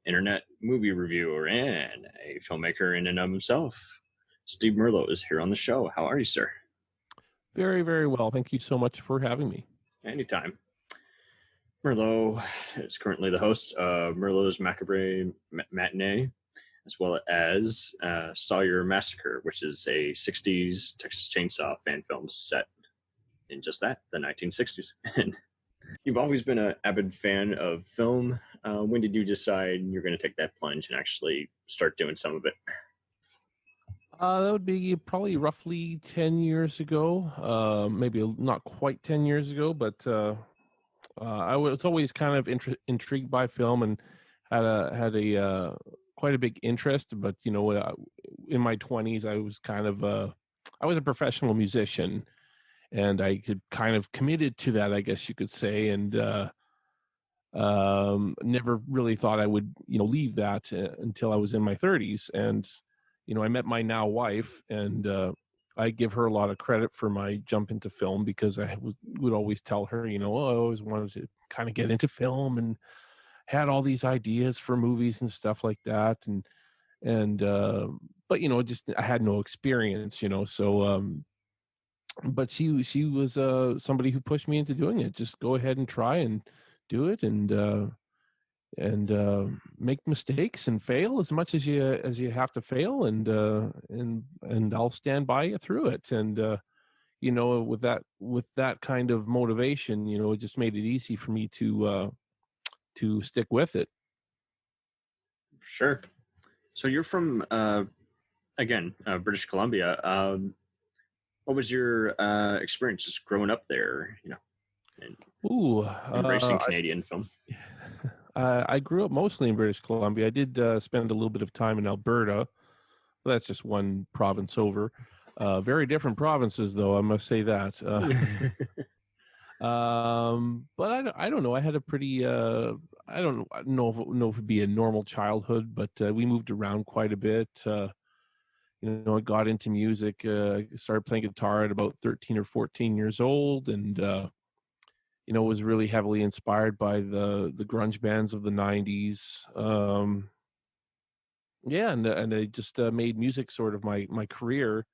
internet movie reviewer and a filmmaker in and of himself. Steve Merlo is here on the show. How are you, sir? Very, very well. Thank you so much for having me. Anytime. Merlo is currently the host of Merlo's Macabre Matinee, as well as Sawyer Massacre, which is a 60s Texas Chainsaw fan film set in just that, the 1960s. And you've always been an avid fan of film. When did you decide you're going to take that plunge and actually start doing some of it? That would be probably roughly 10 years ago, maybe not quite 10 years ago, but I was always kind of intrigued by film and had a quite a big interest. But in my 20s, I was I was a professional musician, and I could kind of committed to that, I guess you could say, and never really thought I would leave that until I was in my 30s. And I met my now wife, and I give her a lot of credit for my jump into film, because I would always tell her, I always wanted to kind of get into film and had all these ideas for movies and stuff like that. But just I had no experience, so, but she was somebody who pushed me into doing it. Just go ahead and try and do it, and make mistakes and fail as much as you have to fail, and I'll stand by you through it. And with that kind of motivation, it just made it easy for me to stick with it. Sure. So you're from British Columbia. What was your experience just growing up there? And embracing Canadian film. I grew up mostly in British Columbia. I did spend a little bit of time in Alberta. Well, that's just one province over. Very different provinces, though, I must say that. But I don't know. I had a pretty, I don't know if it'd be a normal childhood, but we moved around quite a bit. I got into music, started playing guitar at about 13 or 14 years old, and was really heavily inspired by the grunge bands of the 90s. And I just made music sort of my career.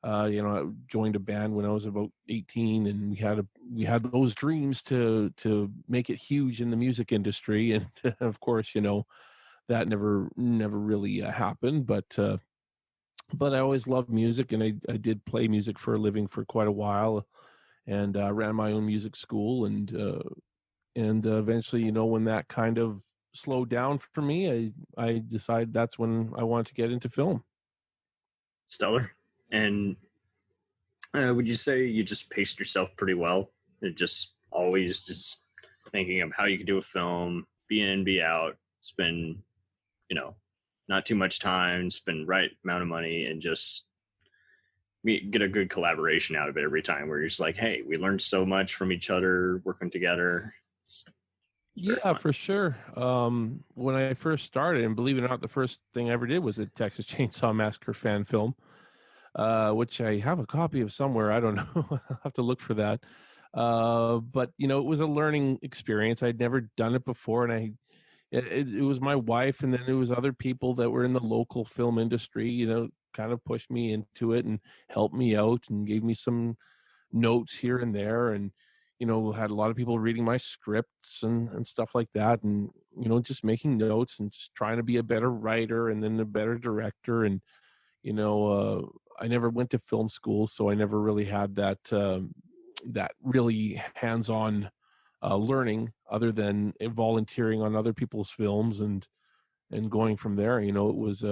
I joined a band when I was about 18, and we had those dreams to make it huge in the music industry. And of course, that never really happened. But I always loved music, and I did play music for a living for quite a while, and ran my own music school, and eventually, when that kind of slowed down for me, I decided that's when I wanted to get into film. Stellar. And would you say you just paced yourself pretty well? It just always just thinking of how you could do a film, be in, be out, spend, not too much time, spend right amount of money, and just get a good collaboration out of it every time, where you're just like, hey, we learned so much from each other working together. Yeah, for sure. When I first started, and believe it or not, the first thing I ever did was a Texas Chainsaw Massacre fan film, which I have a copy of somewhere. I don't know. I'll have to look for that. But, it was a learning experience. I'd never done it before, and it was my wife, and then it was other people that were in the local film industry, kind of pushed me into it and helped me out and gave me some notes here and there, and had a lot of people reading my scripts and stuff like that, and just making notes and just trying to be a better writer and then a better director. And I never went to film school, so I never really had that really hands-on learning, other than volunteering on other people's films and going from there. It was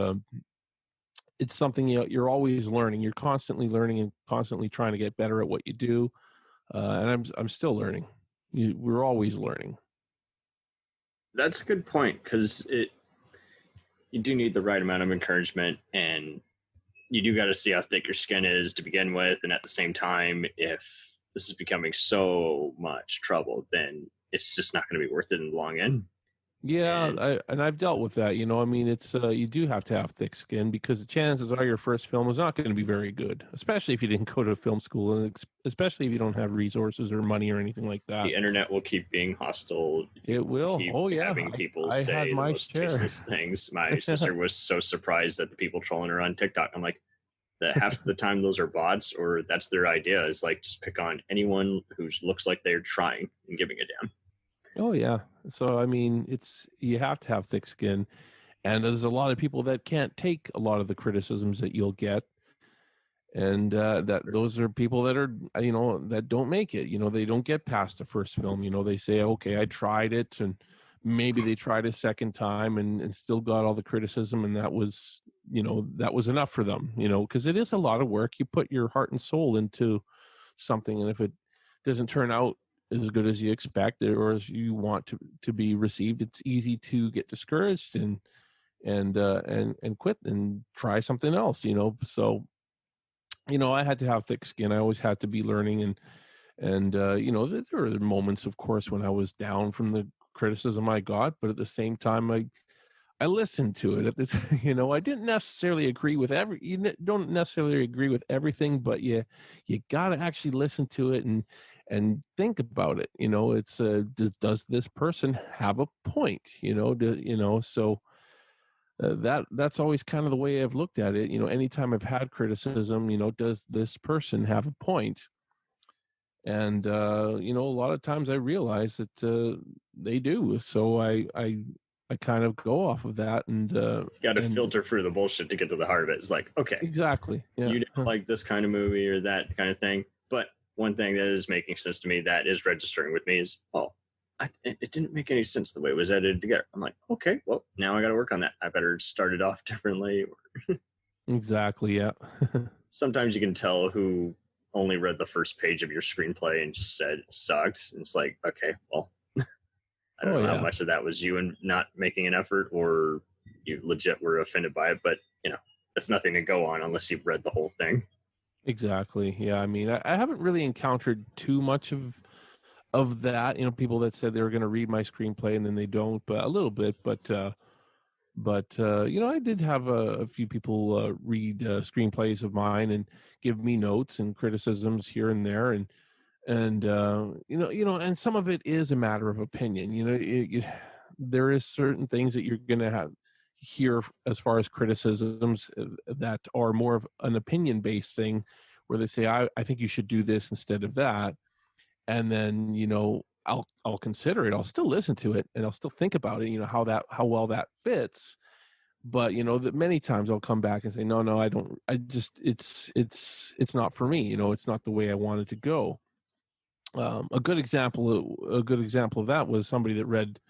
it's something you're always learning. You're constantly learning and constantly trying to get better at what you do. And I'm still learning. We're always learning. That's a good point, because you do need the right amount of encouragement, and you do got to see how thick your skin is to begin with. And at the same time, if this is becoming so much trouble, then it's just not going to be worth it in the long end. Yeah, and I've dealt with that. I mean, it's you do have to have thick skin because the chances are your first film is not going to be very good, especially if you didn't go to film school, and especially if you don't have resources or money or anything like that. The internet will keep being hostile. It will. Keep Oh yeah, having people I had say the my most share. tasteless things. My sister was so surprised at the people trolling her on TikTok. I'm like, that half the time those are bots, or that's their idea, is like just pick on anyone who looks like they're trying and giving a damn. Oh yeah. So I mean, you have to have thick skin, and there's a lot of people that can't take a lot of the criticisms that you'll get, and that those are people that are that don't make it. They don't get past the first film. They say, okay, I tried it, and maybe they tried a second time and still got all the criticism, and that was that was enough for them. Because it is a lot of work. You put your heart and soul into something, and if it doesn't turn out as good as you expect or as you want to be received, it's easy to get discouraged and quit and try something else. So I had to have thick skin. I always had to be learning, and there were moments, of course, when I was down from the criticism I got, but at the same time, I listened to it. At this, I didn't necessarily agree with you don't necessarily agree with everything, but you got to actually listen to it and think about it. It's does this person have a point? So. That's always kind of the way I've looked at it. Anytime I've had criticism, does this person have a point? And a lot of times I realize that they do. So I kind of go off of that, and you got to filter through the bullshit to get to the heart of it. It's like, okay, exactly, yeah. You don't like this kind of movie or that kind of thing, but one thing that is making sense to me, that is registering with me, is it didn't make any sense the way it was edited together. I'm like, okay, well, now I got to work on that. I better start it off differently. Exactly, yeah. Sometimes you can tell who only read the first page of your screenplay and just said it sucks. And it's like, okay, well, I don't know how much of that was you and not making an effort, or you legit were offended by it. But, that's nothing to go on unless you've read the whole thing. Exactly, yeah. I mean, I haven't really encountered too much of that, people that said they were going to read my screenplay and then they don't, but a little bit. But I did have a few people read screenplays of mine and give me notes and criticisms here and there, and and some of it is a matter of opinion. There is certain things that you're going to have hear as far as criticisms that are more of an opinion based thing, where they say, I think you should do this instead of that. And then, I'll consider it. I'll still listen to it and I'll still think about it, how well that fits. But, that many times I'll come back and say, no, I don't, it's not for me. It's not the way I wanted to go. A good example of that was somebody that read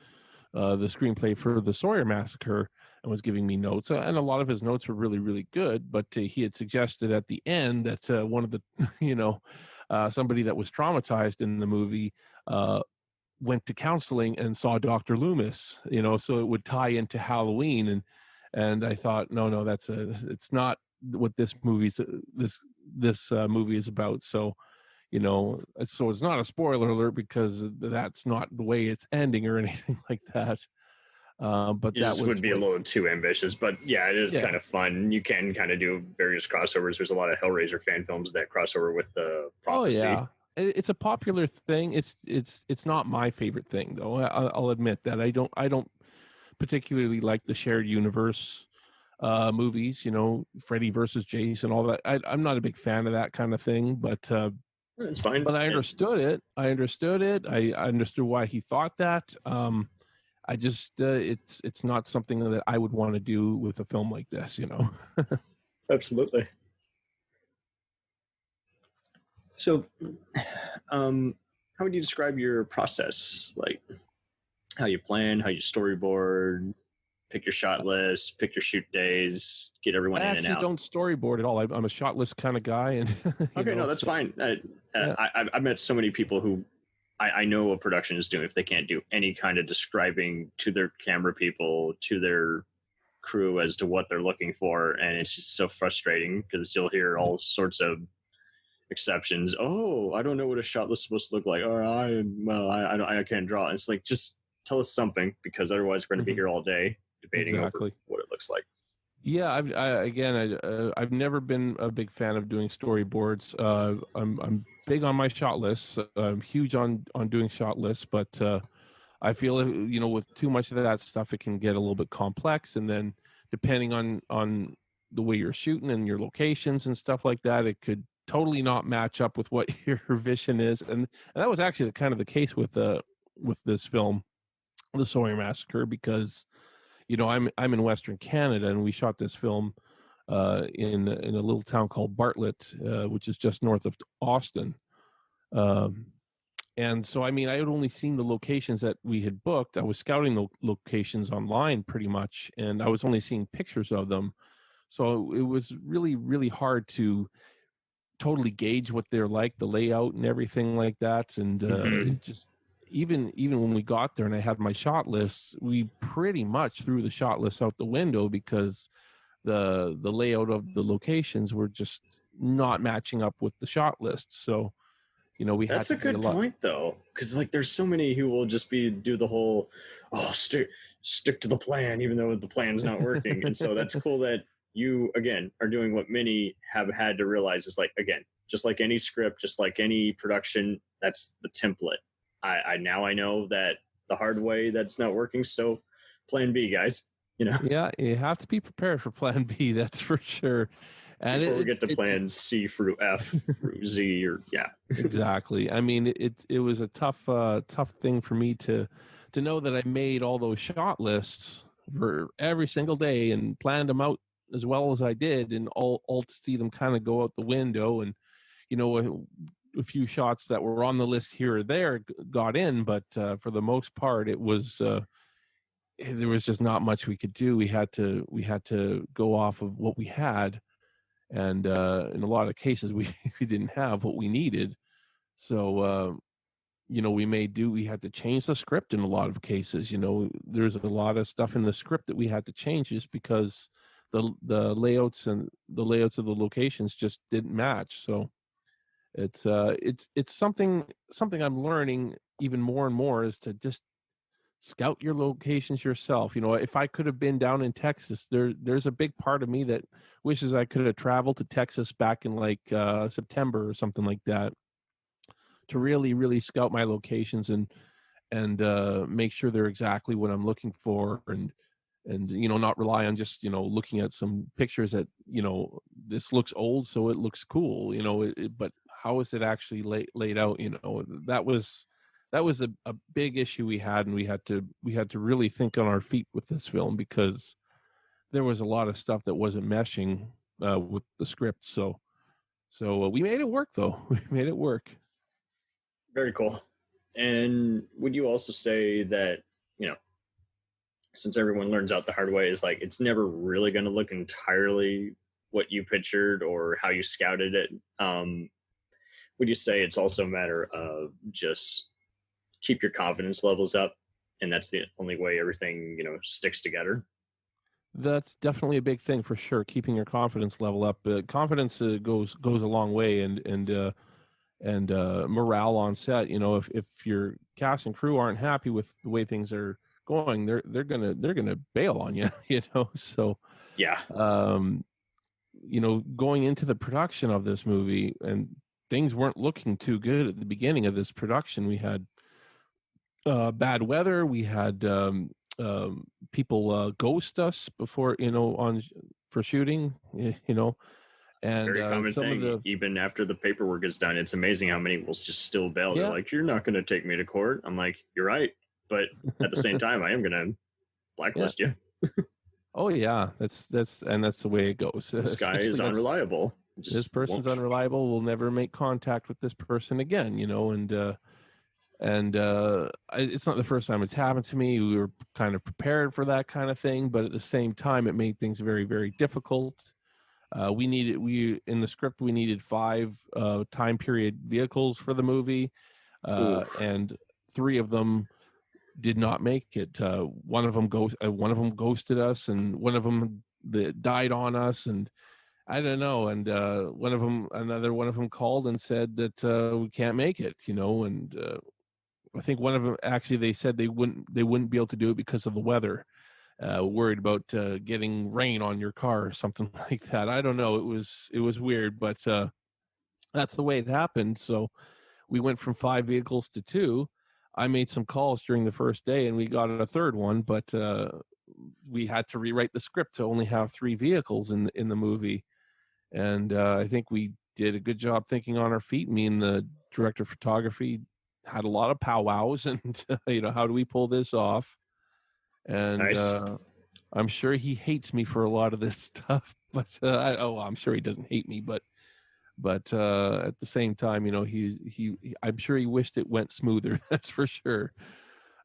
the screenplay for the Sawyer Massacre and was giving me notes, and a lot of his notes were really, really good. But he had suggested at the end that one of the, somebody that was traumatized in the movie went to counseling and saw Dr. Loomis, so it would tie into Halloween. And I thought, no, it's not what this movie is about. So, so it's not a spoiler alert because that's not the way it's ending or anything like that. But that would be a little too ambitious, but yeah, it is kind of fun. You can kind of do various crossovers. There's a lot of Hellraiser fan films that cross over with the Prophecy. Oh yeah, it's a popular thing. It's not my favorite thing though. I'll admit that I don't particularly like the shared universe movies. Freddy versus Jason, all that. I'm not a big fan of that kind of thing, but. It's fine. But I understood it. I understood why he thought that. I just it's not something that I would want to do with a film like this, Absolutely. So, how would you describe your process? Like, how you plan, how you storyboard, pick your shot list, pick your shoot days, get everyone in and out. I actually don't storyboard at all. I'm a shot list kind of guy. And okay, no, that's fine. I've met so many people who I know what production is doing if they can't do any kind of describing to their camera people, to their crew as to what they're looking for. And it's just so frustrating because you'll hear all sorts of exceptions. Oh, I don't know what a shot list is supposed to look like. Or I can't draw. It's like, just tell us something, because otherwise we're going to be here all day debating over what it looks like. Yeah, I've never been a big fan of doing storyboards. I'm big on my shot lists. I'm huge on doing shot lists, but I feel, with too much of that stuff, it can get a little bit complex. And then depending on the way you're shooting and your locations and stuff like that, it could totally not match up with what your vision is. And that was actually kind of the case with this film, The Sawyer Massacre, because I'm in Western Canada, and we shot this film in a little town called Bartlett, which is just north of Austin. And so, I had only seen the locations that we had booked. I was scouting the locations online pretty much, and I was only seeing pictures of them. So it was really, really hard to totally gauge what they're like, the layout and everything like that. And it just, even when we got there and I had my shot lists, we pretty much threw the shot lists out the window because the layout of the locations were just not matching up with the shot list. So, that's a good point, though, because there's so many who will just do the whole, stick to the plan, even though the plan's not working. And so that's cool that you, again, are doing what many have had to realize is, again, just like any script, just like any production, that's the template. I know that the hard way that's not working. So plan B, guys, Yeah, you have to be prepared for plan B. That's for sure. And before we get to plan C through F through Z, exactly. It was a tough thing for me to know that I made all those shot lists for every single day and planned them out as well as I did, and all to see them kind of go out the window. And a few shots that were on the list here or there got in, but for the most part, it was there was just not much we could do. We had to go off of what we had. And in a lot of cases, we didn't have what we needed. So, we had to change the script in a lot of cases. There's a lot of stuff in the script that we had to change just because the layouts of the locations just didn't match. So it's something I'm learning even more and more, is to just scout your locations yourself. If I could have been down in Texas, there's a big part of me that wishes I could have traveled to Texas back in September or something like that, to really, really scout my locations and make sure they're exactly what I'm looking for, and not rely on just looking at some pictures that this looks old so it looks cool, but how is it actually laid out? That was a big issue we had, and we had to really think on our feet with this film, because there was a lot of stuff that wasn't meshing with the script. So we made it work, though. We made it work. Very cool. And would you also say that, since everyone learns out the hard way, is it's never really going to look entirely what you pictured or how you scouted it? Would you say it's also a matter of just keep your confidence levels up, and that's the only way everything sticks together? That's definitely a big thing, for sure. Keeping your confidence level up. Confidence goes a long way, and morale on set. If your cast and crew aren't happy with the way things are going, they're gonna bail on you. So yeah. Going into the production of this movie, and things weren't looking too good at the beginning of this production. We had bad weather. We had people ghost us before, for shooting, and very common some thing. of the, even after the paperwork is done, it's amazing how many will just still bail. They're like, "You're not going to take me to court." I'm like, "You're right, but at the same time, I am going to blacklist you." Oh yeah, that's the way it goes. This guy is unreliable. This person's unreliable. We'll never make contact with this person again. And it's not the first time it's happened to me. We were kind of prepared for that kind of thing, but at the same time, it made things very, very difficult. In the script, we needed 5 time period vehicles for the movie, and 3 of them did not make it. One of them ghosted us, and one of them died on us, and I don't know. And another one of them called and said that we can't make it, and I think one of them actually they said they wouldn't be able to do it because of the weather. Worried about getting rain on your car or something like that. I don't know. It was weird, but that's the way it happened. So we went from 5 vehicles to 2. I made some calls during the first day, and we got a third one, but we had to rewrite the script to only have 3 vehicles in the movie. And I think we did a good job thinking on our feet. Me and the director of photography had a lot of powwows, and how do we pull this off? And nice. I'm sure he hates me for a lot of this stuff, but I'm sure he doesn't hate me, but at the same time, I'm sure he wished it went smoother. That's for sure.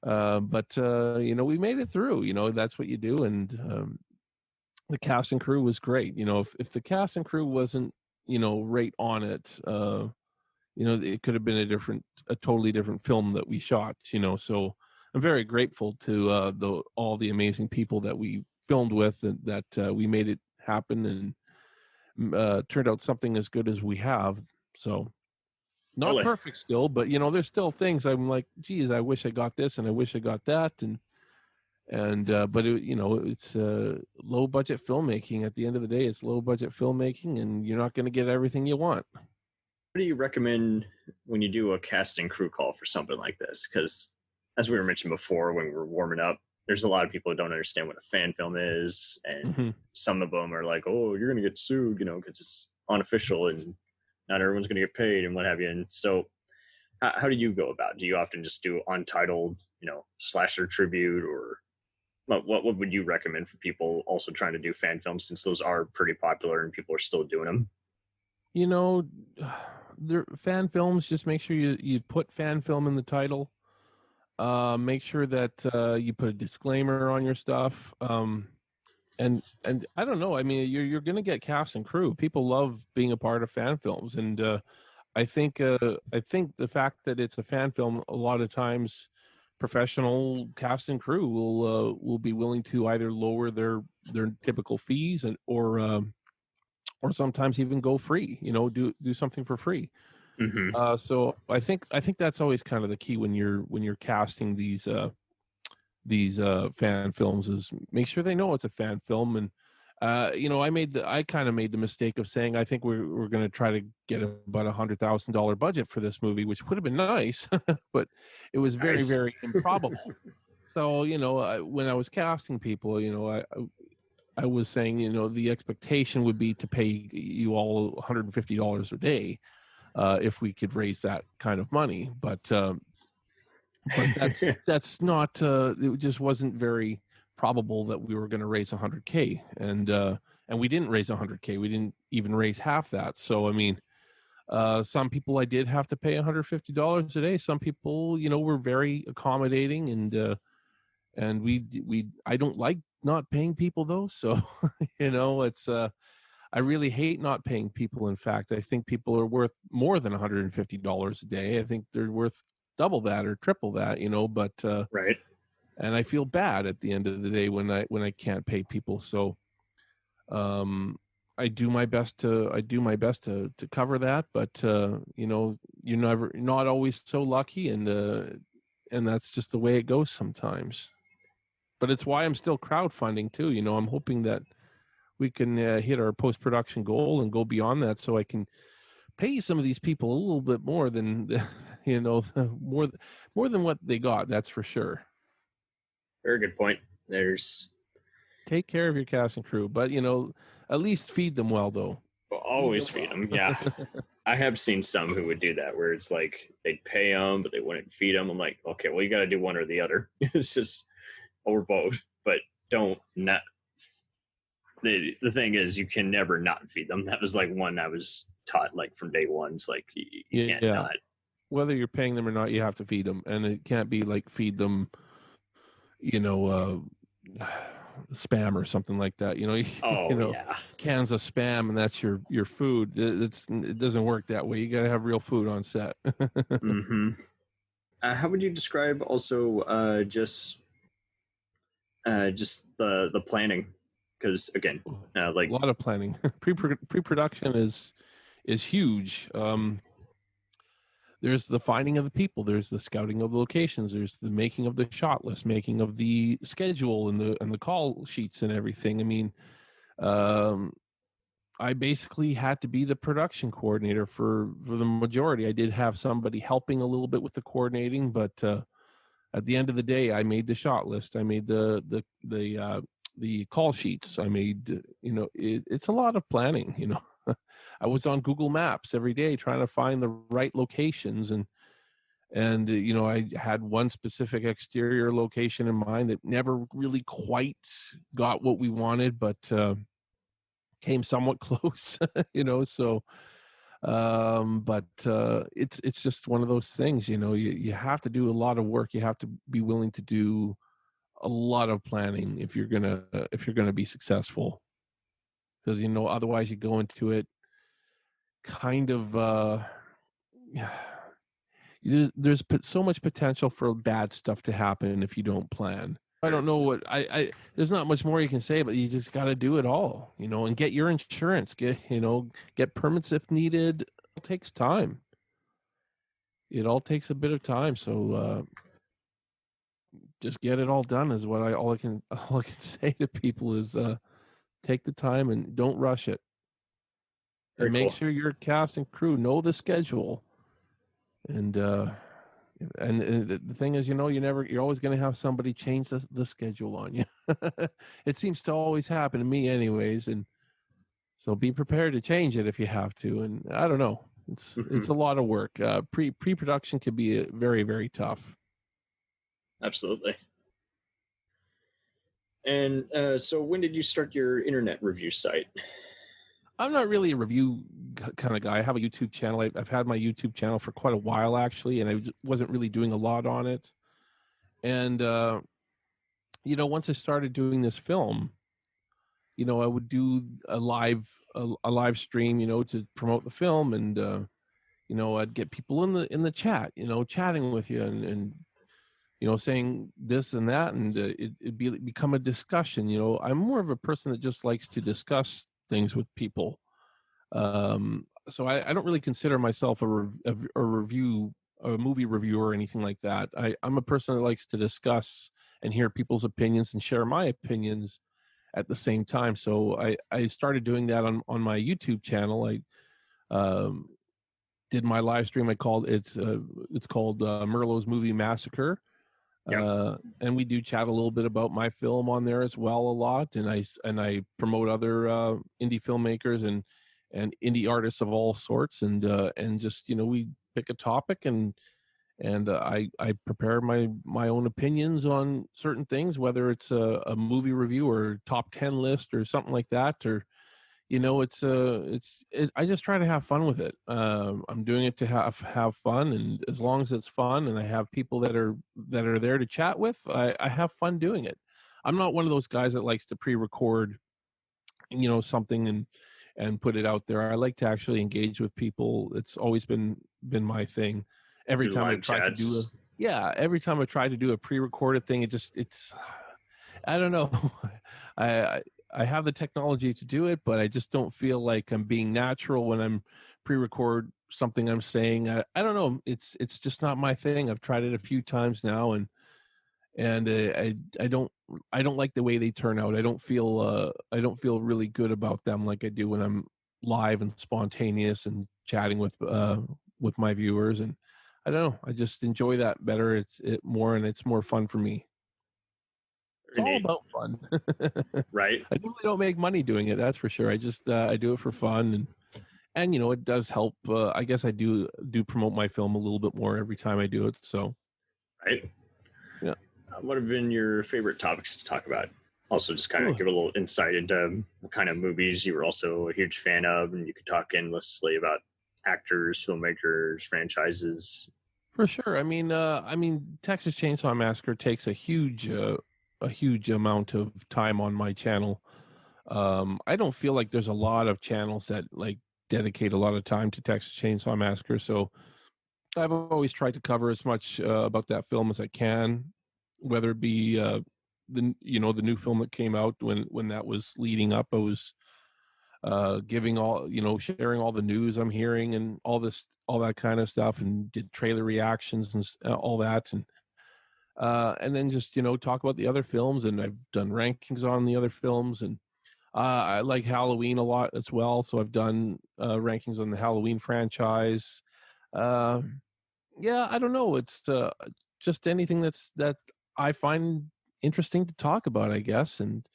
But we made it through. That's what you do, and the cast and crew was great. If the cast and crew wasn't right on it, it could have been a totally different film that we shot. So I'm very grateful to all the amazing people that we filmed with, and that we made it happen, and turned out something as good as we have. So not perfect still, but there's still things I'm like, geez, I wish I got this and I wish I got that, but it's low budget filmmaking. At the end of the day, it's low budget filmmaking, and you're not going to get everything you want. What do you recommend when you do a cast and crew call for something like this? Because as we were mentioned before, when we were warming up, there's a lot of people who don't understand what a fan film is, and some of them are like, "Oh, you're going to get sued," because it's unofficial and not everyone's going to get paid and what have you. And so, how do you go about it? Do you often just do untitled, slasher tribute, or what would you recommend for people also trying to do fan films, since those are pretty popular and people are still doing them? Fan films, just make sure you put fan film in the title. Make sure that you put a disclaimer on your stuff. And I don't know. I mean, you're going to get cast and crew. People love being a part of fan films, and I think the fact that it's a fan film, a lot of times professional cast and crew will be willing to either lower their typical fees, or sometimes even go free. Do something for free. So I think that's always kind of the key when you're casting these fan films, is make sure they know it's a fan film. And I kind of made the mistake of saying I think we're going to try to get about $100,000 budget for this movie, which would have been nice, but it was very very improbable. So when I was casting people, I was saying the expectation would be to pay you all $150 a day. If we could raise that kind of money, but that's not. It just wasn't very probable that we were going to raise $100K, and we didn't raise $100K. We didn't even raise half that. So I mean, some people I did have to pay $150 a day. Some people, were very accommodating, and I don't like not paying people though. So it's. I really hate not paying people. In fact, I think people are worth more than $150 a day. I think they're worth double that or triple that, but right. And I feel bad at the end of the day when I can't pay people. So I do my best to cover that, but you're not always so lucky, and that's just the way it goes sometimes. But it's why I'm still crowdfunding too. I'm hoping that we can hit our post-production goal and go beyond that, so I can pay some of these people a little bit more than, more than what they got. That's for sure. Very good point. Take care of your cast and crew, but at least feed them well, though. Well, always feed them. Yeah. I have seen some who would do that, where it's like they'd pay them, but they wouldn't feed them. I'm like, okay, well, you got to do one or the other. It's just, or both, but don't not. The thing is, you can never not feed them. That was like one I was taught like from day one. It's like you can't not. Whether you're paying them or not, you have to feed them, and it can't be like feed them, spam or something like that. Cans of spam, and that's your food. It doesn't work that way. You got to have real food on set. How would you describe also just the planning? Because again, like a lot of planning. Pre-production is huge. there's the finding of the people, there's the scouting of locations, there's the making of the shot list, making of the schedule and the call sheets and everything. I mean, I basically had to be the production coordinator for the majority. I did have somebody helping a little bit with the coordinating, but at the end of the day, I made the shot list. I made the call sheets. I made, it's a lot of planning, I was on Google Maps every day trying to find the right locations, and I had one specific exterior location in mind that never really quite got what we wanted, but came somewhat close, so but it's just one of those things, you have to do a lot of work. You have to be willing to do a lot of planning if you're gonna be successful, because otherwise you go into it kind of there's so much potential for bad stuff to happen if you don't plan. I don't know what I there's not much more you can say, but you just got to do it all, and get your insurance, get permits if needed. It takes time. It all takes a bit of time. So just get it all done is what all I can say to people is take the time and don't rush it. Very and make cool. sure your cast and crew know the schedule. And the thing is, you're always going to have somebody change the schedule on you. It seems to always happen to me anyways. And so be prepared to change it if you have to. And I don't know, it's a lot of work. Pre-production can be very, very tough. Absolutely. And so when did you start your internet review site? I'm not really a review kind of guy. I have a YouTube channel. I've had my YouTube channel for quite a while, actually, and I wasn't really doing a lot on it. And, once I started doing this film, I would do a live stream, to promote the film. And, I'd get people in the chat, chatting with you and saying this and that. And it'd become a discussion. I'm more of a person that just likes to discuss things with people. So I don't really consider myself a movie reviewer or anything like that. I'm a person that likes to discuss and hear people's opinions and share my opinions at the same time. So I started doing that on my YouTube channel. I did my live stream. It's called Merlo's Movie Massacre. Yep. And we do chat a little bit about my film on there as well, a lot. And I promote other indie filmmakers and indie artists of all sorts. And just, we pick a topic and I prepare my own opinions on certain things, whether it's a movie review or top 10 list or something like that, or, I just try to have fun with it. I'm doing it to have fun, and as long as it's fun and I have people that are there to chat with, I have fun doing it. I'm not one of those guys that likes to pre-record, something and put it out there. I like to actually engage with people. It's always been my thing. Every time I try to do a pre-recorded thing, it's I don't know. I have the technology to do it, but I just don't feel like I'm being natural when I'm pre-record something I'm saying. I don't know. It's just not my thing. I've tried it a few times now, and I don't like the way they turn out. I don't feel really good about them like I do when I'm live and spontaneous and chatting with my viewers. And I don't know. I just enjoy that better. It's more fun for me. It's all about fun. Right. I really don't make money doing it, that's for sure. I just I do it for fun, and it does help. I guess I do promote my film a little bit more every time I do it. So, right. Yeah. What have been your favorite topics to talk about? Also, just kind of give a little insight into what kind of movies you were also a huge fan of, and you could talk endlessly about actors, filmmakers, franchises. For sure. I mean, Texas Chainsaw Massacre takes a huge amount of time on my channel. I don't feel like there's a lot of channels that like dedicate a lot of time to Texas Chainsaw Massacre, so I've always tried to cover as much about that film as I can, whether it be the new film that came out when that was leading up. I was giving all, sharing all the news I'm hearing and all that kind of stuff, and did trailer reactions and all that. And then just, talk about the other films, and I've done rankings on the other films, and I like Halloween a lot as well. So I've done rankings on the Halloween franchise. Yeah, I don't know. It's just anything that I find interesting to talk about, I guess. And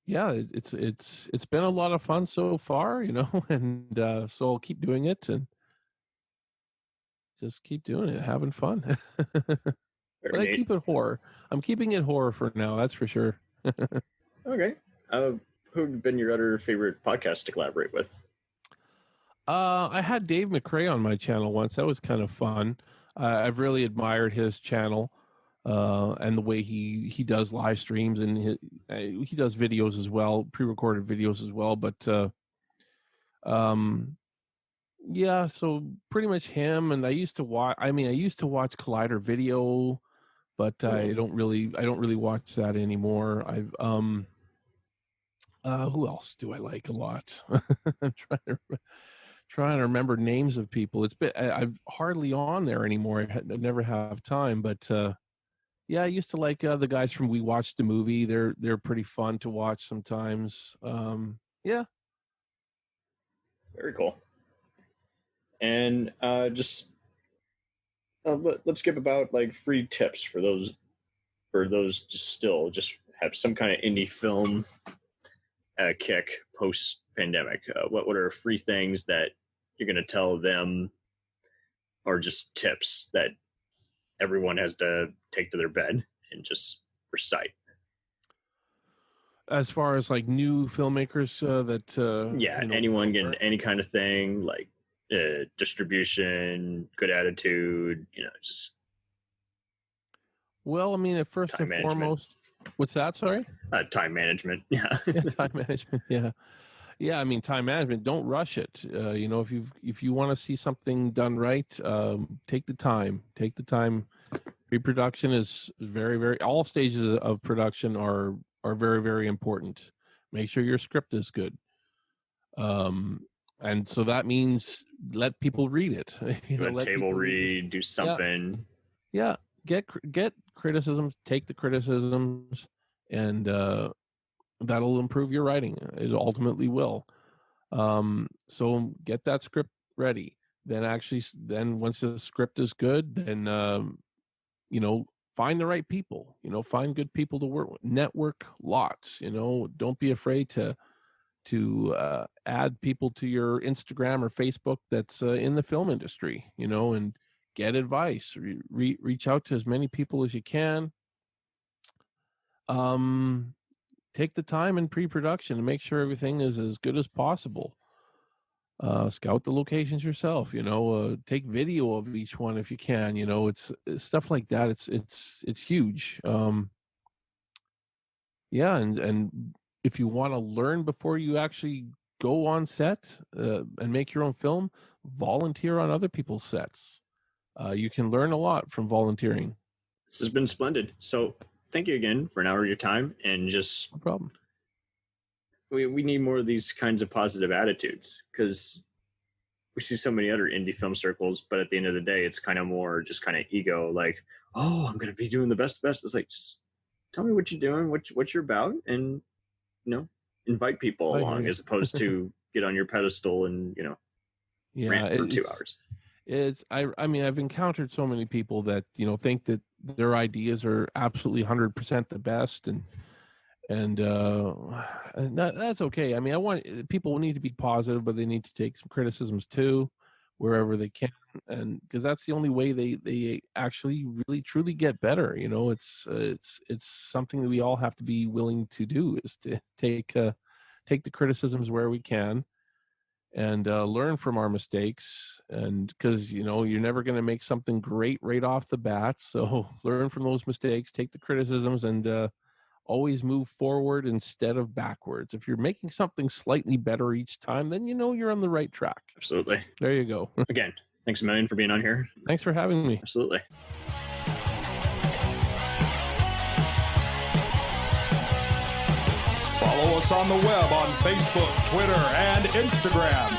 yeah, it's been a lot of fun so far, and so I'll keep doing it and just keep doing it, having fun. But I keep it horror. I'm keeping it horror for now, that's for sure. Okay. Who've been your other favorite podcast to collaborate with? I had Dave McRae on my channel once. That was kind of fun. I've really admired his channel and the way he does live streams, and he does videos as well, pre-recorded videos as well. But yeah, so pretty much him. And I used to watch Collider Video, but I don't really watch that anymore. I've who else do I like a lot? I'm trying to remember names of people. I'm hardly on there anymore. I never have time, but yeah, I used to like the guys from We Watched the Movie. They're pretty fun to watch sometimes. Yeah. Very cool. And let's give about like free tips for those just have some kind of indie film kick post pandemic. What are free things that you're going to tell them, or just tips that everyone has to take to their bed and just recite? As far as like new filmmakers anyone getting any kind of thing, like distribution, good attitude, just. Well, I mean, at first and foremost, what's that? Sorry? Time management. Yeah. Time management. Yeah. Yeah. I mean, time management, don't rush it. If you want to see something done right, take the time. Pre-production is very, very, all stages of production are very, very important. Make sure your script is good. And so that means let people read it. Let table read, do something. Yeah. Get criticisms, take the criticisms, and that'll improve your writing. It ultimately will. So get that script ready. Then once the script is good, then find the right people. Find good people to work with. Network lots. Don't be afraid to add people to your Instagram or Facebook that's in the film industry. And get advice. Reach out to as many people as you can. Take the time in pre-production to make sure everything is as good as possible. Scout the locations yourself. Take video of each one if you can. It's stuff like that. It's huge. Yeah, and if you want to learn before you actually go on set and make your own film, volunteer on other people's sets. You can learn a lot from volunteering. This has been splendid. So thank you again for an hour of your time, and just no problem. We need more of these kinds of positive attitudes, because we see so many other indie film circles, but at the end of the day, it's kind of more just kind of ego, like, oh, I'm going to be doing the best. It's like, just tell me what you're doing, what you're about, and, invite people along, as opposed to get on your pedestal and, rant for 2 hours. I mean, I've encountered so many people that, think that their ideas are absolutely 100% the best, and that's okay. I mean, people need to be positive, but they need to take some criticisms too, wherever they can, and because that's the only way they actually really truly get better. It's something that we all have to be willing to do, is to take the criticisms where we can, and learn from our mistakes. And because you're never going to make something great right off the bat, so learn from those mistakes, take the criticisms, and always move forward instead of backwards. If you're making something slightly better each time, then you're on the right track. Absolutely. There you go. Again, thanks a million for being on here. Thanks for having me. Absolutely. Follow us on the web on Facebook, Twitter, and Instagram.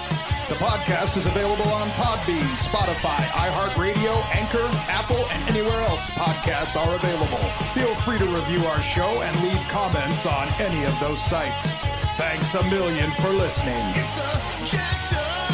The podcast is available on Podbean, Spotify, iHeartRadio, Anchor, Apple, and anywhere else podcasts are available. Feel free to review our show and leave comments on any of those sites. Thanks a million for listening. It's a jacked up